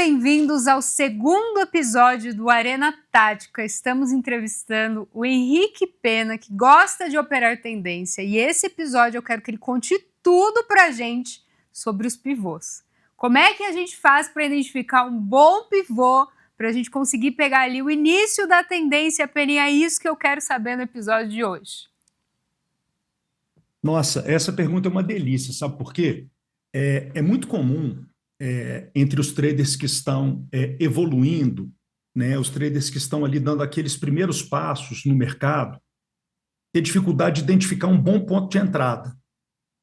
bem-vindos ao segundo episódio do Arena Tática. Estamos entrevistando o Henrique Pena, que gosta de operar tendência. E esse episódio eu quero que ele conte tudo pra gente sobre os pivôs. Como é que a gente faz para identificar um bom pivô, para a gente conseguir pegar ali o início da tendência, Peninha? É isso que eu quero saber no episódio de hoje. Nossa, essa pergunta é uma delícia, sabe por quê? É muito comum entre os traders que estão evoluindo, né, os traders que estão ali dando aqueles primeiros passos no mercado, ter dificuldade de identificar um bom ponto de entrada,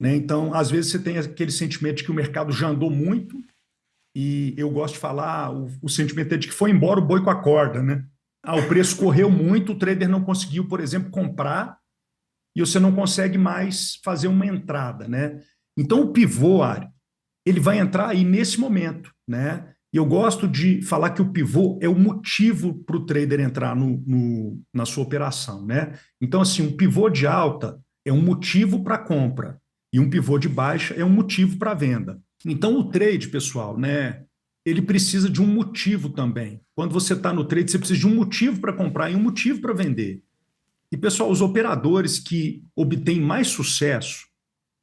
né? Então, às vezes você tem aquele sentimento de que o mercado já andou muito, e eu gosto de falar, o sentimento é de que foi embora o boi com a corda, né? O preço correu muito, o trader não conseguiu, por exemplo, comprar, e você não consegue mais fazer uma entrada, né? Então, o pivô, Ari, ele vai entrar aí nesse momento, né? E eu gosto de falar que o pivô é o motivo para o trader entrar na sua operação, né? Então, assim, um pivô de alta é um motivo para compra e um pivô de baixa é um motivo para venda. Então, o trade, pessoal, né? Ele precisa de um motivo também. Quando você está no trade, você precisa de um motivo para comprar e um motivo para vender. E, pessoal, os operadores que obtêm mais sucesso,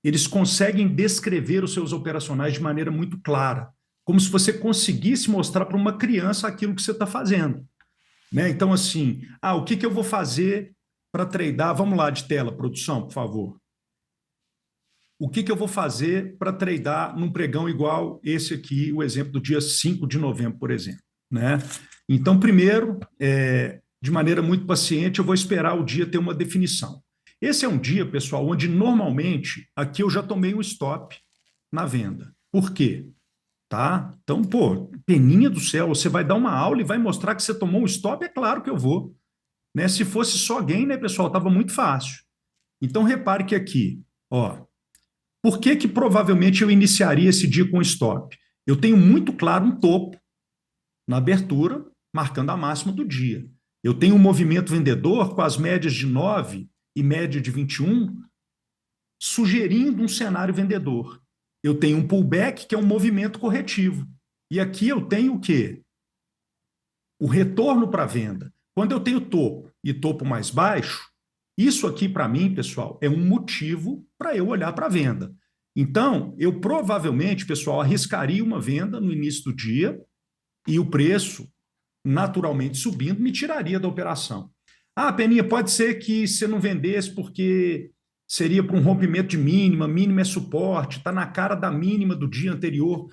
eles conseguem descrever os seus operacionais de maneira muito clara, como se você conseguisse mostrar para uma criança aquilo que você está fazendo, né? Então, assim, o que eu vou fazer para tradear? Vamos lá de tela, produção, por favor. O que eu vou fazer para tradear num pregão igual esse aqui, o exemplo do dia 5 de novembro, por exemplo, né? Então, primeiro, de maneira muito paciente, eu vou esperar o dia ter uma definição. Esse é um dia, pessoal, onde normalmente aqui eu já tomei um stop na venda. Por quê? Tá? Então, pô, Peninha do céu, você vai dar uma aula e vai mostrar que você tomou um stop? É claro que eu vou. Né? Se fosse só gain, né, pessoal, estava muito fácil. Então, repare que aqui, ó, por que provavelmente eu iniciaria esse dia com stop? Eu tenho muito claro um topo na abertura, marcando a máxima do dia. Eu tenho um movimento vendedor com as médias de 9 e média de 21, sugerindo um cenário vendedor. Eu tenho um pullback, que é um movimento corretivo. E aqui eu tenho o quê? O retorno para a venda. Quando eu tenho topo e topo mais baixo, isso aqui, para mim, pessoal, é um motivo para eu olhar para a venda. Então, eu provavelmente, pessoal, arriscaria uma venda no início do dia e o preço, naturalmente subindo, me tiraria da operação. Peninha, pode ser que você não vendesse porque seria para um rompimento de mínima, mínima é suporte, está na cara da mínima do dia anterior.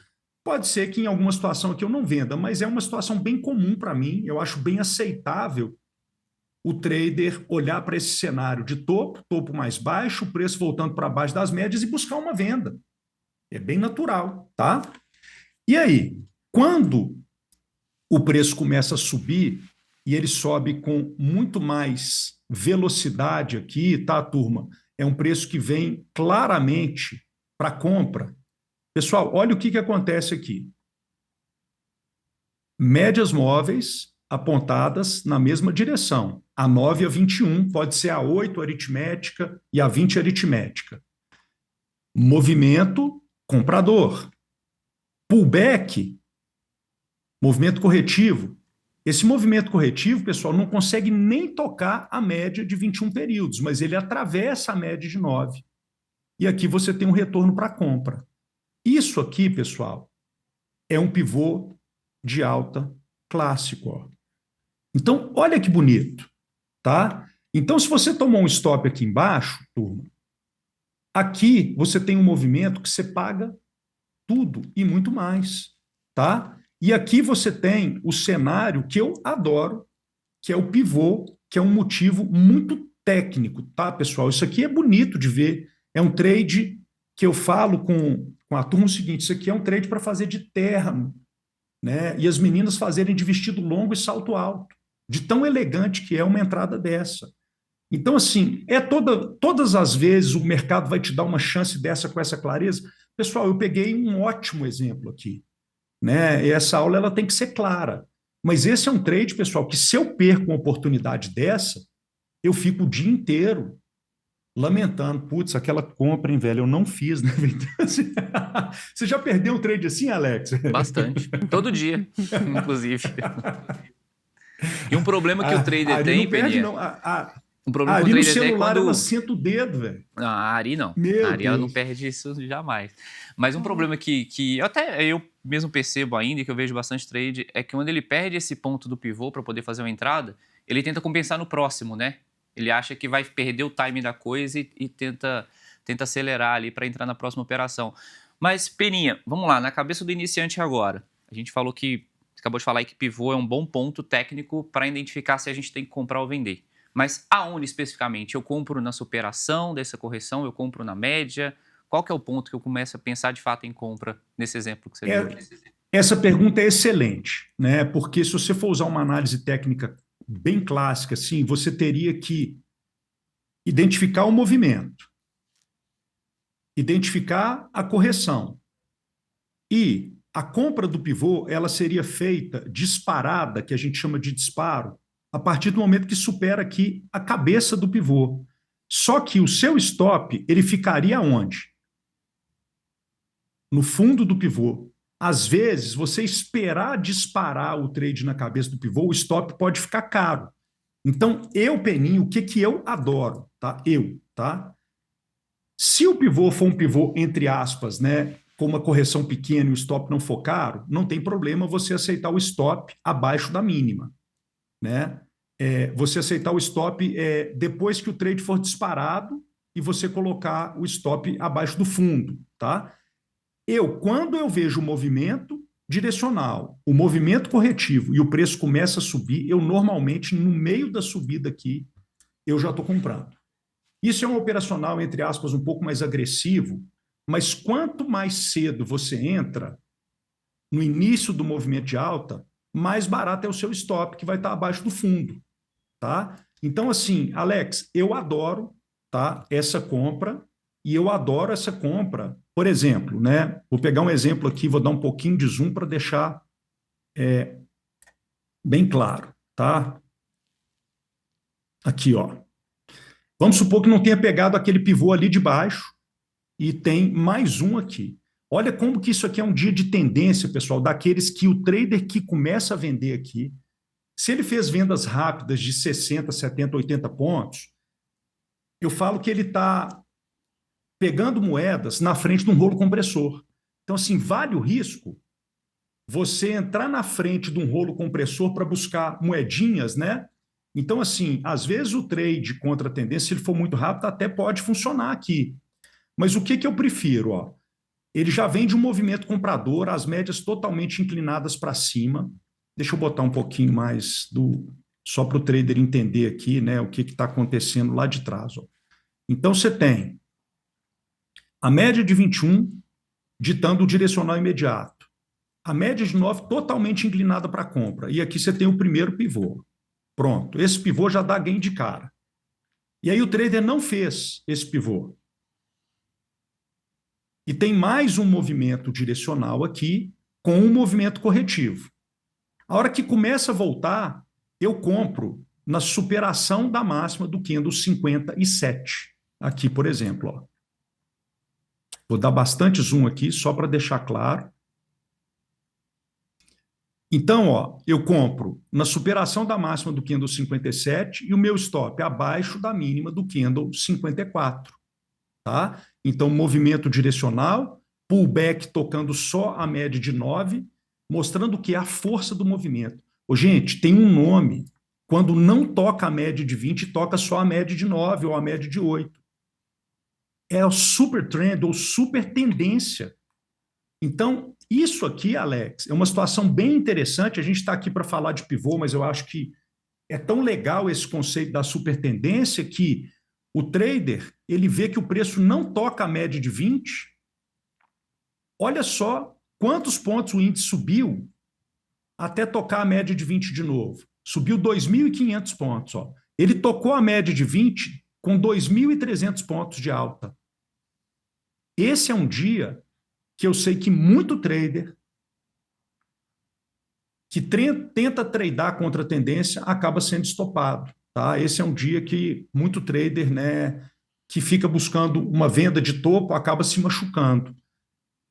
Pode ser que em alguma situação aqui eu não venda, mas é uma situação bem comum para mim, eu acho bem aceitável o trader olhar para esse cenário de topo, topo mais baixo, o preço voltando para baixo das médias e buscar uma venda. É bem natural, tá? E aí, quando o preço começa a subir e ele sobe com muito mais velocidade aqui, tá, turma? É um preço que vem claramente para compra. Pessoal, olha o que acontece aqui. Médias móveis apontadas na mesma direção. A 9 e a 21, pode ser a 8 aritmética e a 20 aritmética. Movimento comprador. Pullback, movimento corretivo. Esse movimento corretivo, pessoal, não consegue nem tocar a média de 21 períodos, mas ele atravessa a média de 9. E aqui você tem um retorno para compra. Isso aqui, pessoal, é um pivô de alta clássico. Ó. Então, olha que bonito, tá? Então, se você tomou um stop aqui embaixo, turma, aqui você tem um movimento que você paga tudo e muito mais, tá? E aqui você tem o cenário que eu adoro, que é o pivô, que é um motivo muito técnico, tá, pessoal? Isso aqui é bonito de ver. É um trade que eu falo com a turma o seguinte: isso aqui é um trade para fazer de terno, né? E as meninas fazerem de vestido longo e salto alto, de tão elegante que é uma entrada dessa. Então, assim, todas as vezes o mercado vai te dar uma chance dessa com essa clareza. Pessoal, eu peguei um ótimo exemplo aqui, né? E essa aula ela tem que ser clara. Mas esse é um trade, pessoal, que se eu perco uma oportunidade dessa, eu fico o dia inteiro lamentando, putz, aquela compra, hein, velho, eu não fiz, né? Então, assim, você já perdeu um trade assim, Alex? Bastante. Todo dia, inclusive. E um problema que o A trader Ari tem, não perde, Peninha, não. um A problema que o Ari no trader tem é celular, ela quando... senta o dedo, velho. Não, a Ari não. A Meu Ari ela não Deus. perde isso jamais. Mas um problema que até eu mesmo percebo ainda, e que eu vejo bastante trade, é que quando ele perde esse ponto do pivô para poder fazer uma entrada, ele tenta compensar no próximo, né? Ele acha que vai perder o time da coisa e tenta acelerar ali para entrar na próxima operação. Mas, Peninha, vamos lá, na cabeça do iniciante agora. A gente falou que, você acabou de falar aí que pivô é um bom ponto técnico para identificar se a gente tem que comprar ou vender. Mas aonde especificamente? Eu compro na superação dessa correção? Eu compro na média? Qual que é o ponto que eu começo a pensar de fato em compra nesse exemplo que você deu? Essa pergunta é excelente, né? Porque se você for usar uma análise técnica bem clássica, assim, você teria que identificar o movimento, identificar a correção e a compra do pivô, ela seria feita disparada, que a gente chama de disparo, a partir do momento que supera aqui a cabeça do pivô. Só que o seu stop, ele ficaria onde? No fundo do pivô. Às vezes, você esperar disparar o trade na cabeça do pivô, o stop pode ficar caro. Então, Peninho, o que eu adoro, tá? Tá? Se o pivô for um pivô, entre aspas, né, com uma correção pequena e o stop não for caro, não tem problema você aceitar o stop abaixo da mínima, né? Você aceitar o stop depois que o trade for disparado e você colocar o stop abaixo do fundo, tá? Quando eu vejo o movimento direcional, o movimento corretivo e o preço começa a subir, eu normalmente, no meio da subida aqui, eu já estou comprando. Isso é um operacional, entre aspas, um pouco mais agressivo, mas quanto mais cedo você entra, no início do movimento de alta, mais barato é o seu stop, que vai estar abaixo do fundo, tá? Então, assim, Alex, eu adoro, tá, essa compra, e eu adoro essa compra. Por exemplo, né? Vou pegar um exemplo aqui, vou dar um pouquinho de zoom para deixar bem claro, tá? Aqui, ó. Vamos supor que não tenha pegado aquele pivô ali de baixo e tem mais um aqui. Olha como que isso aqui é um dia de tendência, pessoal, daqueles que o trader que começa a vender aqui, se ele fez vendas rápidas de 60, 70, 80 pontos, eu falo que ele está pegando moedas na frente de um rolo compressor. Então, assim, vale o risco você entrar na frente de um rolo compressor para buscar moedinhas, né? Então, assim, às vezes o trade contra a tendência, se ele for muito rápido, até pode funcionar aqui. Mas o que eu prefiro? Ó? Ele já vem de um movimento comprador, as médias totalmente inclinadas para cima. Deixa eu botar um pouquinho mais só para o trader entender aqui, né, o que está acontecendo lá de trás. Ó. Então, você tem a média de 21 ditando o direcional imediato. A média de 9 totalmente inclinada para compra. E aqui você tem o primeiro pivô. Pronto, esse pivô já dá gain de cara. E aí o trader não fez esse pivô. E tem mais um movimento direcional aqui com um movimento corretivo. A hora que começa a voltar, eu compro na superação da máxima do candle 57. Aqui, por exemplo. Ó. Vou dar bastante zoom aqui, só para deixar claro. Então, ó, eu compro na superação da máxima do candle 57 e o meu stop abaixo da mínima do candle 54. Tá? Então, movimento direcional, pullback tocando só a média de 9, mostrando que é a força do movimento. Ô, gente, tem um nome. Quando não toca a média de 20, toca só a média de 9 ou a média de 8. É o super trend ou super tendência. Então, isso aqui, Alex, é uma situação bem interessante. A gente está aqui para falar de pivô, mas eu acho que é tão legal esse conceito da super tendência que o trader, ele vê que o preço não toca a média de 20. Olha só quantos pontos o índice subiu até tocar a média de 20 de novo. Subiu 2.500 pontos. Ó. Ele tocou a média de 20 com 2.300 pontos de alta. Esse é um dia que eu sei que muito trader que tenta tradar contra a tendência acaba sendo estopado. Tá? Esse é um dia que muito trader, né, que fica buscando uma venda de topo acaba se machucando.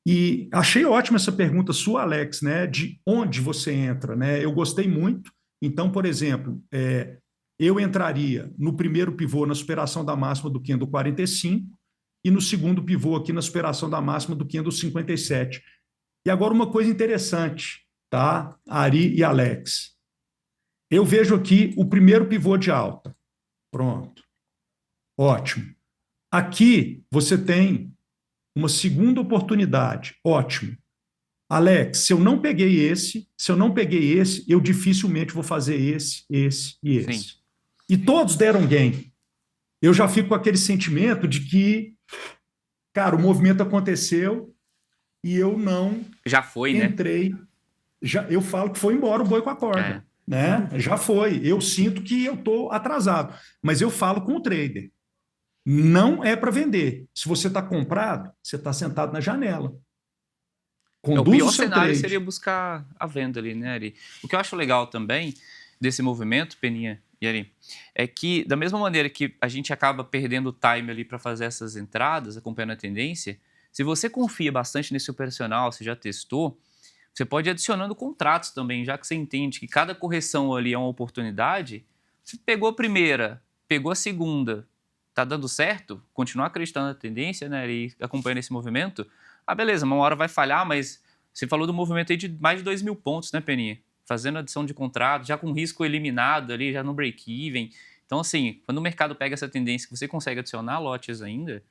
E achei ótima essa pergunta sua, Alex, né, de onde você entra, né? Eu gostei muito. Então, por exemplo, eu entraria no primeiro pivô na superação da máxima do candle 45 e no segundo pivô aqui na superação da máxima do candle 57. E agora uma coisa interessante, tá? Ari e Alex. Eu vejo aqui o primeiro pivô de alta. Pronto. Ótimo. Aqui você tem uma segunda oportunidade. Ótimo. Alex, se eu não peguei esse, eu dificilmente vou fazer esse e esse. Sim. E todos deram gain. Eu já fico com aquele sentimento de que, cara, o movimento aconteceu e eu não Já foi, entrei. Eu falo que foi embora o boi com a corda. Né? Já foi. Eu sinto que eu estou atrasado. Mas eu falo com o trader. Não é para vender. Se você está comprado, você está sentado na janela. O pior cenário seria buscar a venda ali, né, Ari? O que eu acho legal também desse movimento, Peninha e Ari, é que da mesma maneira que a gente acaba perdendo time ali para fazer essas entradas, acompanhando a tendência, se você confia bastante nesse operacional, você já testou, você pode ir adicionando contratos também, já que você entende que cada correção ali é uma oportunidade. Você pegou a primeira, pegou a segunda, tá dando certo, continuar acreditando na tendência, né, e acompanhando esse movimento, beleza, uma hora vai falhar, mas você falou do movimento aí de mais de 2.000 pontos, né, Peninha? Fazendo adição de contrato, já com risco eliminado ali, já no break-even. Então, assim, quando o mercado pega essa tendência que você consegue adicionar lotes ainda,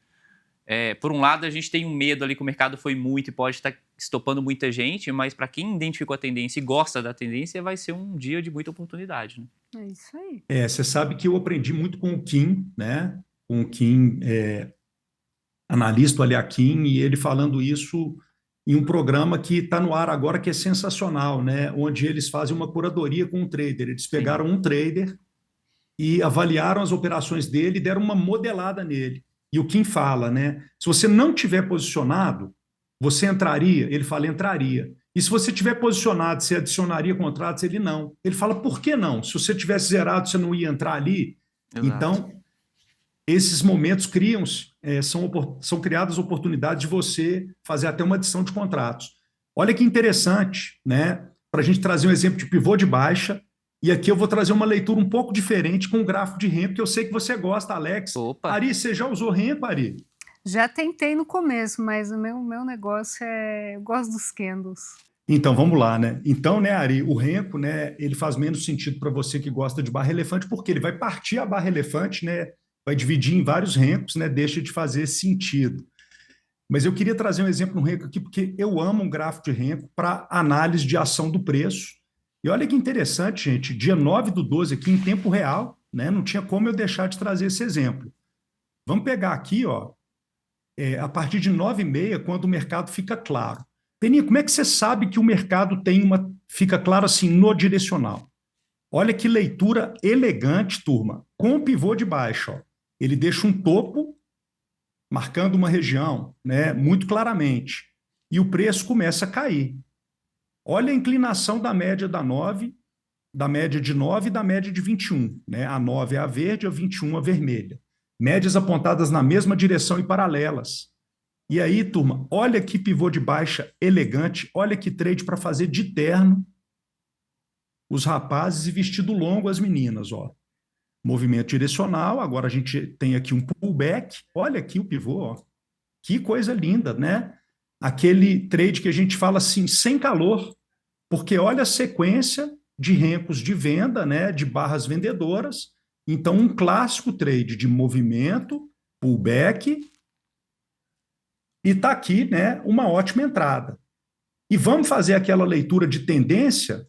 por um lado, a gente tem um medo ali que o mercado foi muito e pode estar estopando muita gente, mas para quem identificou a tendência e gosta da tendência, vai ser um dia de muita oportunidade, né? É isso aí. Você sabe que eu aprendi muito com o Kim, né? Com o Kim, analista ali, a Kim, e ele falando isso em um programa que está no ar agora, que é sensacional, né? Onde eles fazem uma curadoria com um trader. Eles pegaram um trader e avaliaram as operações dele e deram uma modelada nele. E o Kim fala, né? Se você não tiver posicionado, você entraria? Ele fala, entraria. E se você tiver posicionado, você adicionaria contratos? Ele não. Ele fala, por que não? Se você tivesse zerado, você não ia entrar ali? Exato. Então, esses momentos são criadas oportunidades de você fazer até uma adição de contratos. Olha que interessante, né? Para a gente trazer um exemplo de pivô de baixa, e aqui eu vou trazer uma leitura um pouco diferente com o gráfico de Renko, que eu sei que você gosta, Alex. Opa. Ari, você já usou Renko, Ari? Já tentei no começo, mas o meu negócio eu gosto dos candles. Então, vamos lá, né? Então, né, Ari, o Renko, né, ele faz menos sentido para você que gosta de barra elefante, porque ele vai partir a barra elefante, né? Vai dividir em vários Renkos, né? Deixa de fazer sentido. Mas eu queria trazer um exemplo no Renko aqui, porque eu amo um gráfico de Renko para análise de ação do preço. E olha que interessante, gente, dia 9/12 aqui em tempo real, né? Não tinha como eu deixar de trazer esse exemplo. Vamos pegar aqui, ó, a partir de 9h30, quando o mercado fica claro. Peninha, como é que você sabe que o mercado fica claro assim no direcional? Olha que leitura elegante, turma, com o pivô de baixo, ó. Ele deixa um topo marcando uma região, né, muito claramente, e o preço começa a cair. Olha a inclinação da média da 9, da média de 9 e da média de 21. Né? A 9 é a verde, a 21 a vermelha. Médias apontadas na mesma direção e paralelas. E aí, turma, olha que pivô de baixa elegante, olha que trade para fazer de terno os rapazes e vestido longo as meninas, ó. Movimento direcional, agora a gente tem aqui um pullback, olha aqui o pivô, ó. Que coisa linda, né? Aquele trade que a gente fala assim, sem calor, porque olha a sequência de Renkos de venda, né, de barras vendedoras. Então, um clássico trade de movimento, pullback, e está aqui, né, uma ótima entrada. E vamos fazer aquela leitura de tendência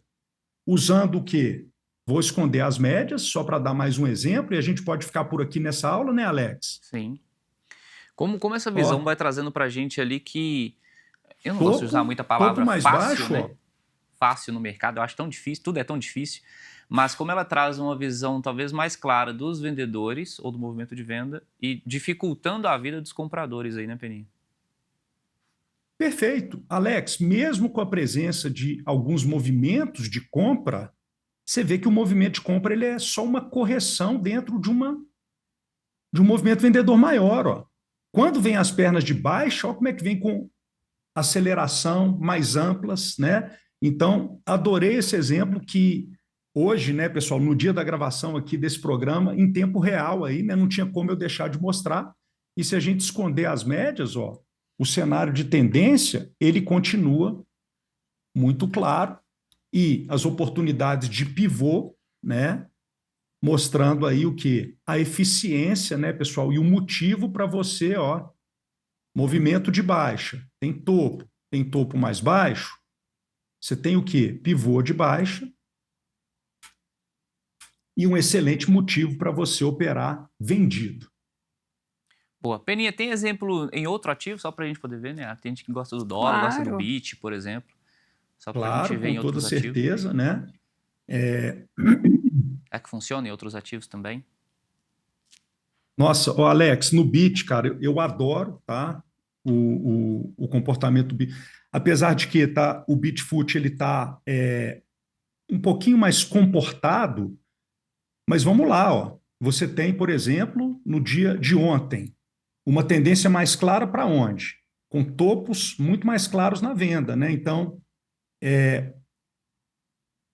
usando o quê? Vou esconder as médias, só para dar mais um exemplo, e a gente pode ficar por aqui nessa aula, né, Alex? Sim. Como essa visão vai trazendo para a gente ali que... Eu não gosto de usar muita palavra mais fácil, baixo, né? Fácil no mercado, eu acho tão difícil, tudo é tão difícil, mas como ela traz uma visão talvez mais clara dos vendedores ou do movimento de venda e dificultando a vida dos compradores aí, né, Peninha? Perfeito. Alex, mesmo com a presença de alguns movimentos de compra, você vê que o movimento de compra ele é só uma correção dentro de uma de um movimento vendedor maior, ó. Quando vem as pernas de baixa, ó como é que vem com aceleração mais amplas, né? Então, adorei esse exemplo que hoje, né, pessoal, no dia da gravação aqui desse programa, em tempo real aí, né, não tinha como eu deixar de mostrar. E se a gente esconder as médias, ó, o cenário de tendência, ele continua muito claro e as oportunidades de pivô, né, mostrando aí o que? A eficiência, né, pessoal, e o motivo para você, ó, movimento de baixa, tem topo mais baixo, você tem o quê? Pivô de baixa e um excelente motivo para você operar vendido. Boa. Peninha, tem exemplo em outro ativo, só para a gente poder ver, né? Tem gente que gosta do dólar, gosta do BIT, por exemplo. Só para a gente Claro, ver em com toda outros ativos. certeza, né? É que funciona em outros ativos também? Nossa, ó, Alex, no BIT, cara, eu adoro, tá? O comportamento do BIT. Apesar de que tá, o Bitfoot ele tá um pouquinho mais comportado, mas vamos lá, ó. Você tem, por exemplo, no dia de ontem, uma tendência mais clara para onde? Com topos muito mais claros na venda, né? Então,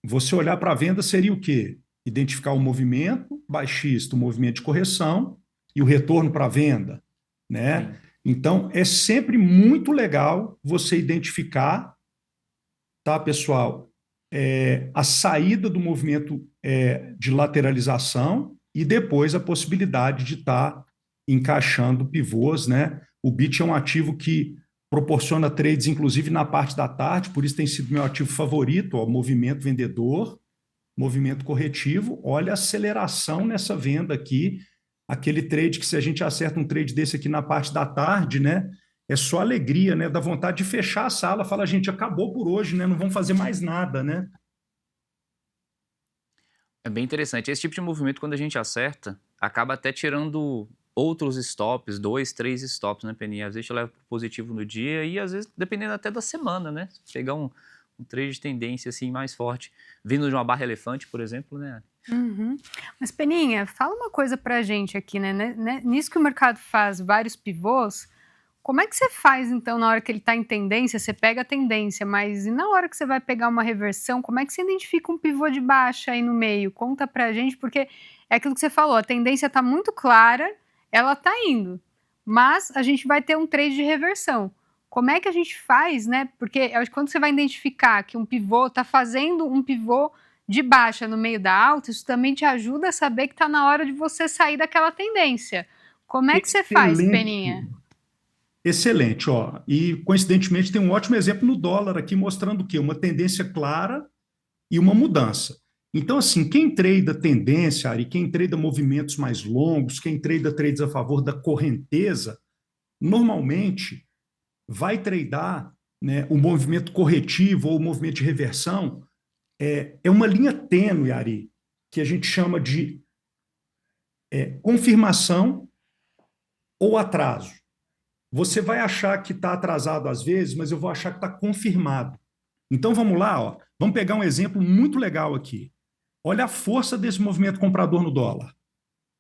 você olhar para a venda seria o quê? Identificar o movimento baixista, o movimento de correção e o retorno para a venda, né? Sim. Então, é sempre muito legal você identificar, tá, pessoal, a saída do movimento de lateralização e depois a possibilidade de estar encaixando pivôs, né? O BIT é um ativo que proporciona trades, inclusive na parte da tarde, por isso tem sido meu ativo favorito, ó, movimento vendedor, movimento corretivo. Olha a aceleração nessa venda aqui, aquele trade que se a gente acerta um trade desse aqui na parte da tarde, né? É só alegria, né? Dá vontade de fechar a sala, fala, gente, acabou por hoje, né? Não vamos fazer mais nada, né? É bem interessante. Esse tipo de movimento, quando a gente acerta, acaba até tirando outros stops, 2, 3 stops, né, Peninha? Às vezes eu levo positivo no dia e às vezes dependendo até da semana, né? Se pegar um trade de tendência assim mais forte, vindo de uma barra elefante, por exemplo, né? Uhum. Mas, Peninha, fala uma coisa pra gente aqui, né? Nisso que o mercado faz vários pivôs, como é que você faz, então, na hora que ele está em tendência, você pega a tendência, mas e na hora que você vai pegar uma reversão, como é que você identifica um pivô de baixa aí no meio? Conta pra gente, porque é aquilo que você falou, a tendência está muito clara, ela está indo, mas a gente vai ter um trade de reversão. Como é que a gente faz, né? Porque quando você vai identificar que um pivô está fazendo um pivô de baixa no meio da alta, isso também te ajuda a saber que está na hora de você sair daquela tendência. Como é que você faz, Peninha? Excelente, ó. E coincidentemente tem um ótimo exemplo no dólar aqui mostrando o quê? Uma tendência clara e uma mudança. Então, assim, quem trada tendência, Ari, quem trada movimentos mais longos, quem trada trades a favor da correnteza, normalmente vai tradar, né, o movimento corretivo ou o movimento de reversão. É uma linha tênue, Ari, que a gente chama de confirmação ou atraso. Você vai achar que está atrasado às vezes, mas eu vou achar que está confirmado. Então vamos lá, ó. Vamos pegar um exemplo muito legal aqui. Olha a força desse movimento comprador no dólar.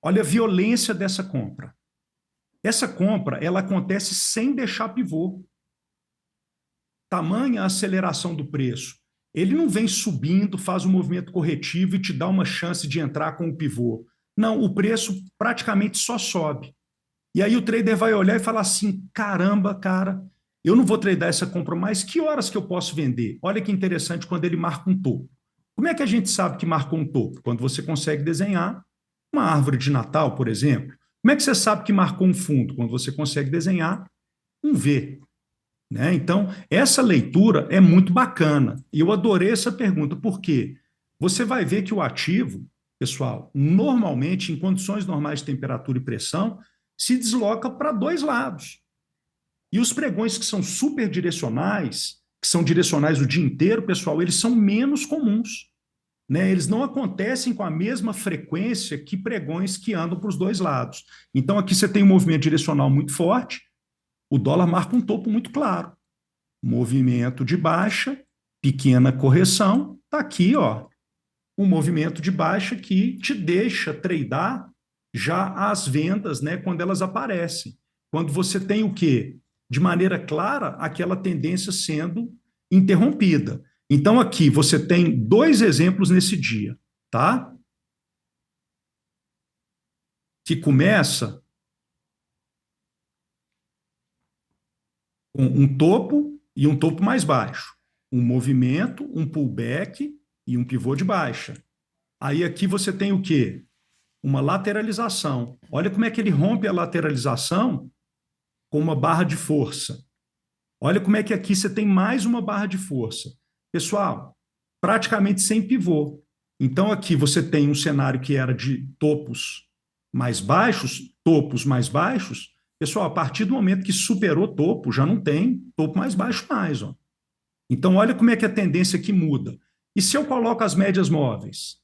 Olha a violência dessa compra. Essa compra, ela acontece sem deixar pivô. Tamanha a aceleração do preço. Ele não vem subindo, faz um movimento corretivo e te dá uma chance de entrar com o pivô. Não, o preço praticamente só sobe. E aí o trader vai olhar e falar assim, caramba, cara, eu não vou tradar essa compra mais, que horas que eu posso vender? Olha que interessante quando ele marca um topo. Como é que a gente sabe que marcou um topo? Quando você consegue desenhar uma árvore de Natal, por exemplo. Como é que você sabe que marcou um fundo? Quando você consegue desenhar um V. Né? Então, essa leitura é muito bacana. E eu adorei essa pergunta, por quê? Você vai ver que o ativo, pessoal, normalmente, em condições normais de temperatura e pressão, se desloca para dois lados. E os pregões que são super direcionais, que são direcionais o dia inteiro, pessoal, eles são menos comuns. Né? Eles não acontecem com a mesma frequência que pregões que andam para os dois lados. Então, aqui você tem um movimento direcional muito forte, o dólar marca um topo muito claro. Movimento de baixa, pequena correção, está aqui, ó, um movimento de baixa que te deixa tradar já as vendas, né, quando elas aparecem. Quando você tem o quê? De maneira clara, aquela tendência sendo interrompida. Então, aqui você tem 2 exemplos nesse dia, tá? Que começa com um topo e um topo mais baixo. Um movimento, um pullback e um pivô de baixa. Aí aqui você tem o quê? Uma lateralização. Olha como é que ele rompe a lateralização com uma barra de força. Olha como é que aqui você tem mais uma barra de força. Pessoal, praticamente sem pivô. Então aqui você tem um cenário que era de topos mais baixos. Pessoal, a partir do momento que superou topo, já não tem topo mais baixo mais. Ó. Então olha como é que a tendência aqui muda. E se eu coloco as médias móveis?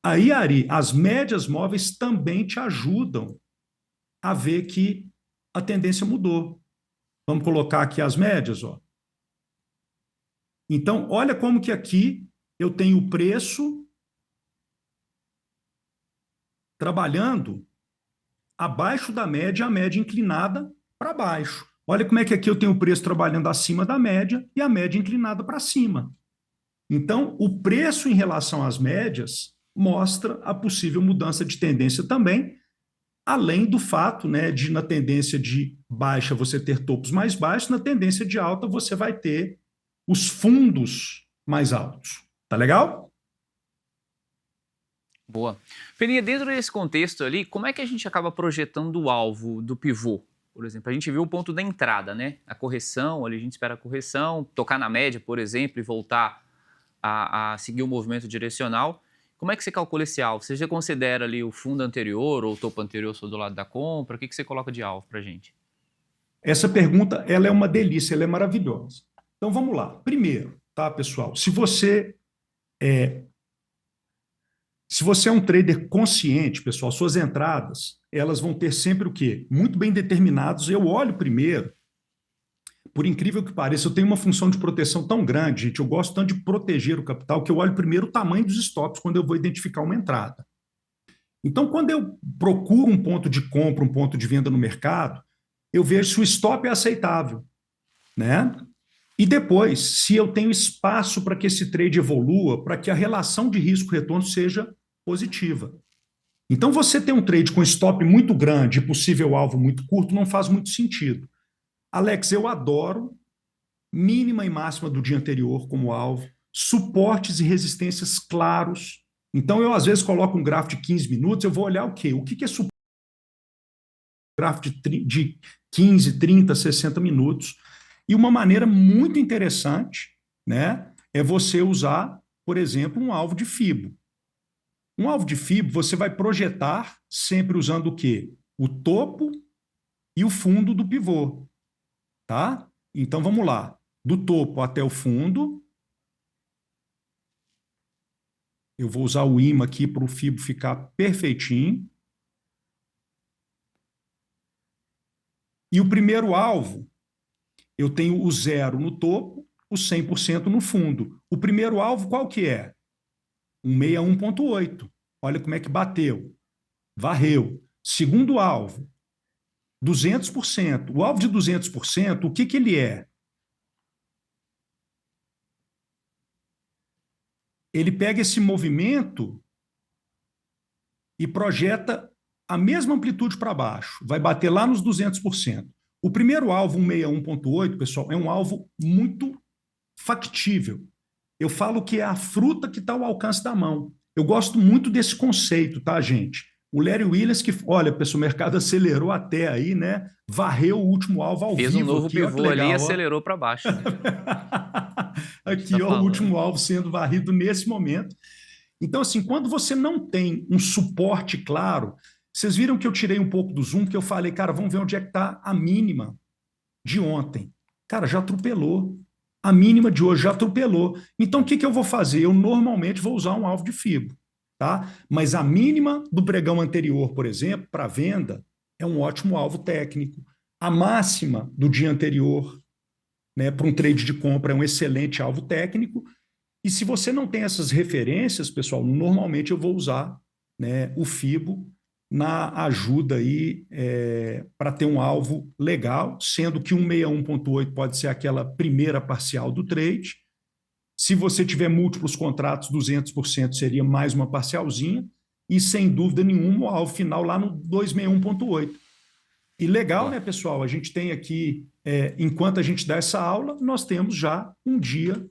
Aí, Ari, as médias móveis também te ajudam a ver que a tendência mudou. Vamos colocar aqui as médias, ó. Então, olha como que aqui eu tenho o preço trabalhando abaixo da média, a média inclinada para baixo. Olha como é que aqui eu tenho o preço trabalhando acima da média e a média inclinada para cima. Então, o preço em relação às médias mostra a possível mudança de tendência também, além do fato, né, de na tendência de baixa você ter topos mais baixos, na tendência de alta você vai ter os fundos mais altos. Tá legal? Boa. Peninha, dentro desse contexto ali, como é que a gente acaba projetando o alvo do pivô? Por exemplo, a gente viu o ponto da entrada, né? A correção, ali a gente espera a correção, tocar na média, por exemplo, e voltar a seguir o movimento direcional. Como é que você calcula esse alvo? Você já considera ali o fundo anterior ou o topo anterior do lado da compra? O que você coloca de alvo para a gente? Essa pergunta, ela é uma delícia, ela é maravilhosa. Então, vamos lá. Primeiro, tá, pessoal? Se você é um trader consciente, pessoal, suas entradas, elas vão ter sempre o quê? Muito bem determinados. Eu olho primeiro, por incrível que pareça, eu tenho uma função de proteção tão grande, gente, eu gosto tanto de proteger o capital, que eu olho primeiro o tamanho dos stops quando eu vou identificar uma entrada. Então, quando eu procuro um ponto de compra, um ponto de venda no mercado, eu vejo se o stop é aceitável, né? E depois, se eu tenho espaço para que esse trade evolua, para que a relação de risco-retorno seja positiva. Então, você ter um trade com stop muito grande e possível alvo muito curto não faz muito sentido. Alex, eu adoro mínima e máxima do dia anterior como alvo, suportes e resistências claros. Então, eu às vezes coloco um gráfico de 15 minutos, eu vou olhar o quê? O que é suporte? Gráfico de 15, 30, 60 minutos. E uma maneira muito interessante, né, é você usar, por exemplo, um alvo de FIBO. Um alvo de FIBO você vai projetar sempre usando o quê? O topo e o fundo do pivô. Tá? Então vamos lá. Do topo até o fundo. Eu vou usar o imã aqui para o FIBO ficar perfeitinho. E o primeiro alvo, eu tenho o 0 no topo, o 100% no fundo. O primeiro alvo qual que é? 161,8. Olha como é que bateu. Varreu. Segundo alvo, 200%. O alvo de 200%, o que ele é? Ele pega esse movimento e projeta a mesma amplitude para baixo. Vai bater lá nos 200%. O primeiro alvo, 161,8, pessoal, é um alvo muito factível. Eu falo que é a fruta que está ao alcance da mão. Eu gosto muito desse conceito, tá, gente? O Larry Williams, que, olha, pessoal, o mercado acelerou até aí, né? Varreu o último alvo ao vivo. Fez um novo aqui, pivô legal, ali e ó. acelerou para baixo. Né? Aqui, ó, o último alvo sendo varrido nesse momento. Então, assim, quando você não tem um suporte claro, vocês viram que eu tirei um pouco do zoom, que eu falei, cara, vamos ver onde é que está a mínima de ontem. Cara, já atropelou. A mínima de hoje já atropelou. Então, o que eu vou fazer? Eu normalmente vou usar um alvo de FIBO. Tá? Mas a mínima do pregão anterior, por exemplo, para venda, é um ótimo alvo técnico. A máxima do dia anterior, né, para um trade de compra, é um excelente alvo técnico. E se você não tem essas referências, pessoal, normalmente eu vou usar, né, o FIBO na ajuda aí para ter um alvo legal, sendo que 161,8 pode ser aquela primeira parcial do trade. Se você tiver múltiplos contratos, 200% seria mais uma parcialzinha, e sem dúvida nenhuma o alvo final lá no 261,8. E legal, né, pessoal? A gente tem aqui, enquanto a gente dá essa aula, nós temos já um dia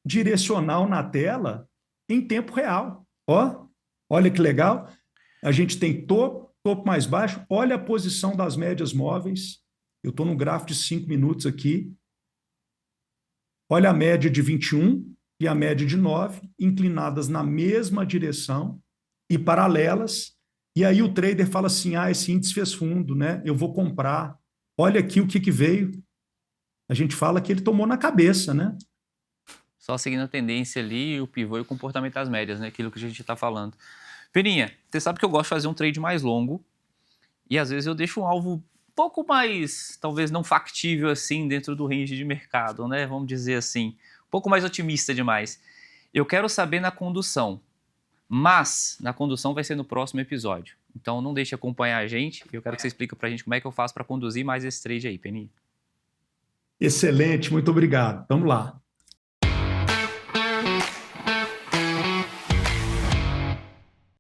direcional na tela em tempo real. Ó, olha que legal. A gente tem topo, topo mais baixo. Olha a posição das médias móveis. Eu estou no gráfico de 5 minutos aqui. Olha a média de 21 e a média de 9, inclinadas na mesma direção e paralelas. E aí o trader fala assim, esse índice fez fundo, né? Eu vou comprar. Olha aqui o que veio. A gente fala que ele tomou na cabeça, né? Só seguindo a tendência ali, o pivô e o comportamento das médias, né? Aquilo que a gente está falando. Peninha, você sabe que eu gosto de fazer um trade mais longo e às vezes eu deixo um alvo um pouco mais, talvez não factível assim, dentro do range de mercado, né? Vamos dizer assim, um pouco mais otimista demais. Eu quero saber na condução, mas na condução vai ser no próximo episódio. Então não deixe de acompanhar a gente. Eu quero que você explique pra gente como é que eu faço para conduzir mais esse trade aí, Peninha. Excelente, muito obrigado. Vamos lá.